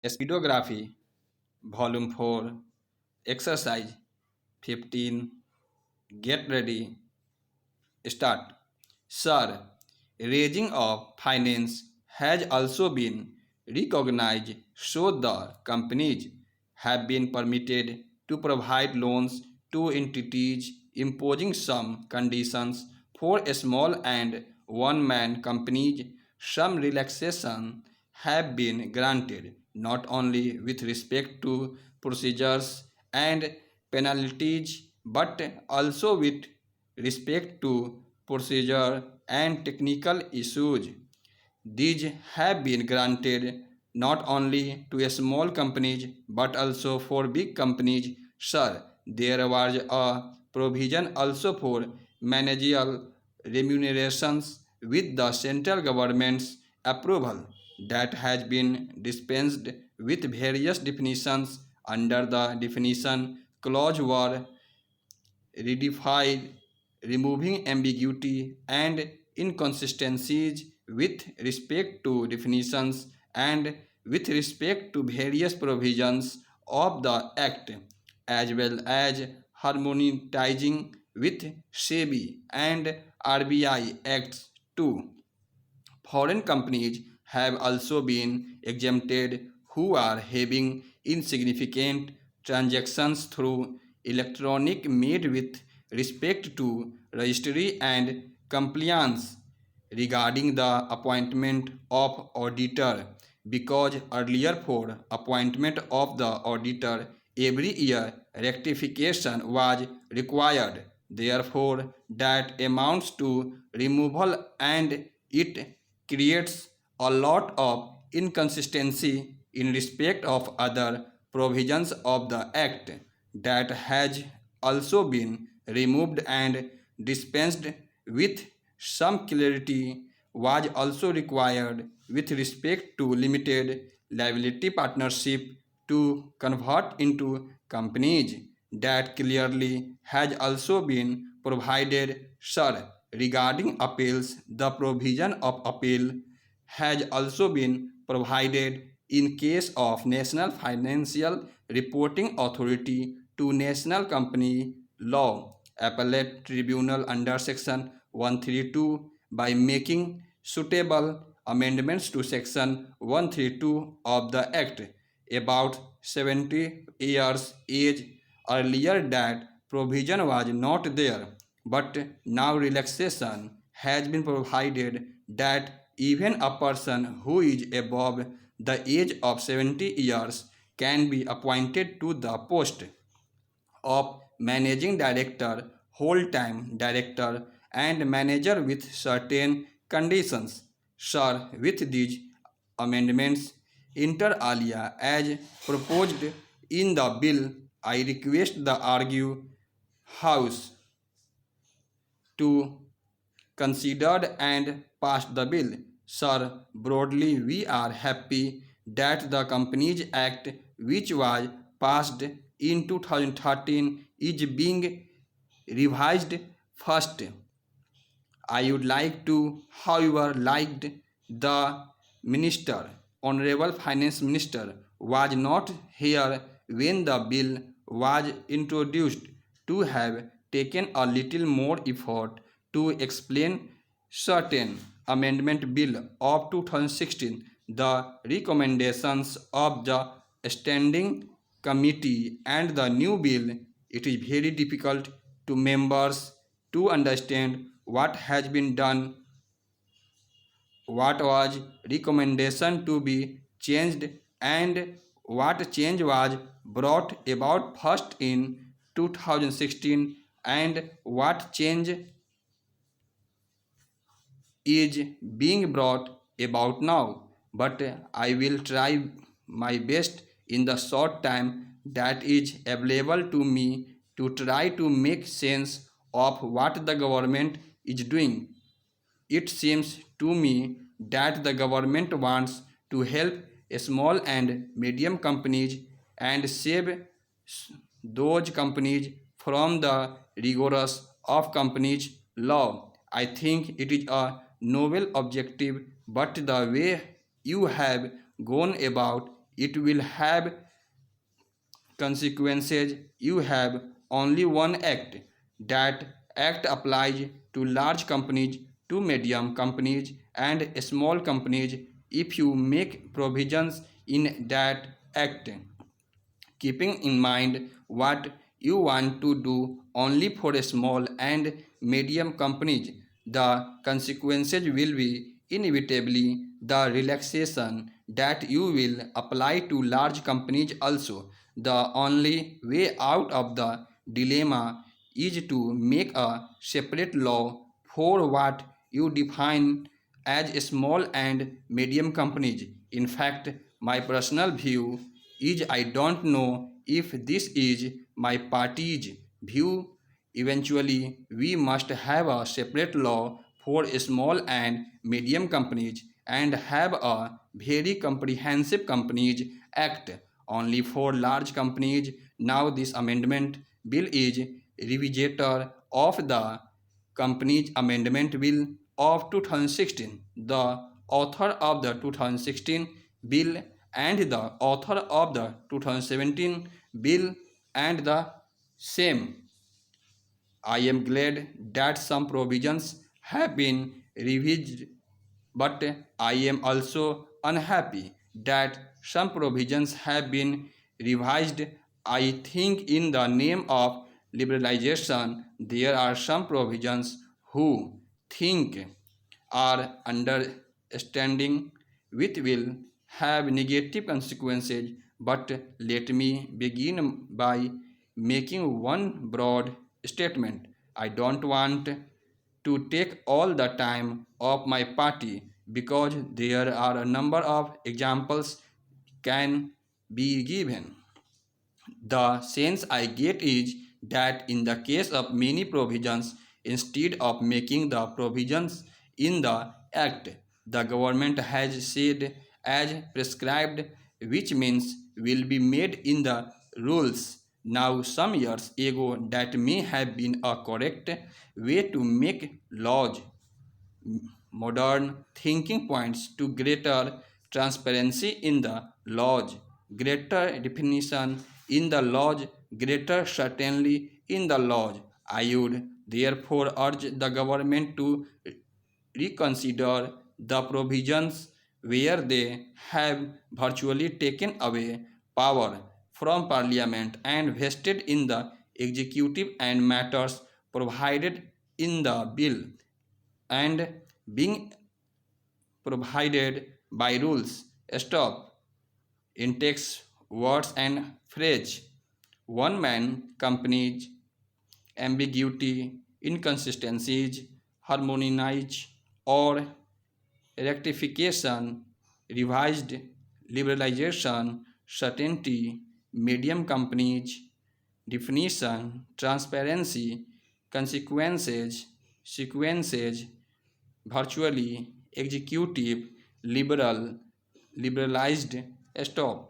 Speedography, Volume 4, Exercise 15. Get ready, start. Sir, raising of finance has also been recognized so the companies have been permitted to provide loans to entities imposing some conditions for small and one-man companies. Some relaxation have been granted not only with respect to procedures and penalties but also with respect to procedure and technical issues. These have been granted not only to small companies but also for big companies. Sir, there was a provision also for managerial remunerations with the central government's approval that has been dispensed with various definitions under the definition clause were redefined, removing ambiguity and inconsistencies with respect to definitions and with respect to various provisions of the Act, as well as harmonizing with SEBI and RBI Acts too. Foreign companies have also been exempted who are having insignificant transactions through electronic made with respect to registry and compliance regarding the appointment of auditor because earlier for appointment of the auditor every year rectification was required, therefore that amounts to removal and it creates a lot of inconsistency in respect of other provisions of the act that has also been removed and dispensed with. Some clarity was also required with respect to limited liability partnership to convert into companies. That clearly has also been provided. Sir, regarding appeals, the provision of appeal has also been provided in case of National Financial Reporting Authority to National Company Law Appellate Tribunal under Section 132 by making suitable amendments to Section 132 of the Act. About 70 years age earlier that provision was not there, but now relaxation has been provided that even a person who is above the age of 70 years can be appointed to the post of managing director, whole-time director, and manager with certain conditions. Sir, with these amendments inter alia as proposed in the bill, I request the argue House to consider and pass the bill. Sir, broadly we are happy that the Companies Act, which was passed in 2013, is being revised first. I would like to, however, liked the minister, Honorable Finance Minister, was not here when the bill was introduced to have taken a little more effort to explain certain amendment bill of 2016, the recommendations of the standing committee and the new bill. It is very difficult to members to understand what has been done, what was recommendation to be changed, and what change was brought about first in 2016 and what change is being brought about now. But I will try my best in the short time that is available to me to try to make sense of what the government is doing. It seems to me that the government wants to help small and medium companies and save those companies from the rigors of companies law. I think it is a noble objective, but the way you have gone about it will have consequences. You have only one act. That act applies to large companies, to medium companies, and small companies. If you make provisions in that act, keeping in mind what you want to do only for small and medium companies, the consequences will be inevitably the relaxation that you will apply to large companies also. The only way out of the dilemma is to make a separate law for what you define as small and medium companies. In fact, my personal view is I don't know if this is my party's view. Eventually, we must have a separate law for small and medium companies and have a very comprehensive Companies Act only for large companies. Now, this amendment bill is revisiter of the Companies Amendment Bill of 2016. The author of the 2016 bill and the author of the 2017 bill and the same. I am glad that some provisions have been revised, but I am also unhappy that some provisions have been revised. I think in the name of liberalization, there are some provisions who think are understanding which will have negative consequences. But let me begin by making one broad statement. I don't want to take all the time of my party because there are a number of examples can be given. The sense I get is that in the case of many provisions, instead of making the provisions in the Act, the government has said as prescribed, which means will be made in the rules. Now, some years ago, that may have been a correct way to make laws. Modern thinking points to greater transparency in the laws, greater definition in the laws, greater certainty in the laws. I would therefore urge the government to reconsider the provisions where they have virtually taken away power from Parliament and vested in the executive and matters provided in the bill and being provided by rules. Stop in text, words and phrase. One man companies, ambiguity, inconsistencies, harmonize or rectification, revised, liberalization, certainty, medium companies, definition, transparency, consequences, sequences, virtually, executive, liberal, liberalized, stop.